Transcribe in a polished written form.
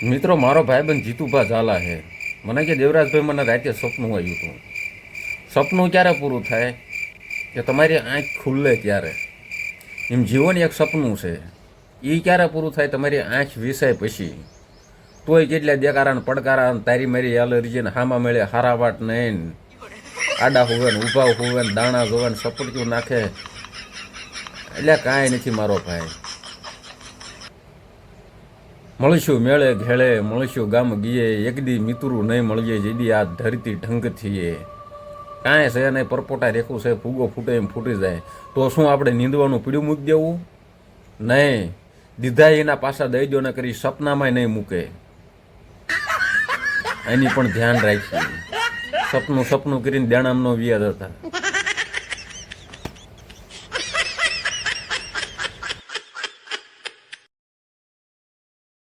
મિત્રો મારો ભાઈબંધ જીતુભા ઝાલા છે. મને કે દેવરાજભાઈ મને રાતે સપનું આવ્યું હતું. સપનું ક્યારે પૂરું થાય કે તમારી આંખ ખુલ્લે ત્યારે. એમ જીવન એક સપનું છે. એ ક્યારે પૂરું થાય તમારી આંખ વિસાય પછી. તોય કેટલા દેકારા પડકારા તારી મારી એલર્જીને હામા મળે હારા વાટ નહીં. આડા હોવે ને ઊભા હોવે ને દાણા જોવે ને સપડ્યું નાખે એટલે કાંઈ નથી મારો ભાઈ. મળીશું મેળે ઘેળે મળીશું ગામ ગીએ એકદી મિતુરું નહીં મળીએ જેદી આ ધરતી ઢંગ થઈએ. કાંઈ છે નહીં પરપોટા રેખું છે ફૂગો ફૂટે એમ ફૂટી જાય તો શું આપણે નીંદવાનું પીડું મૂકી દેવું? નહીં, દીધા એના પાછા દઈ દો ને કરી સપનામાંય નહીં મૂકે. એની પણ ધ્યાન રાખીએ. સપનું કરીને દેણામનો વ્યાજ હતા.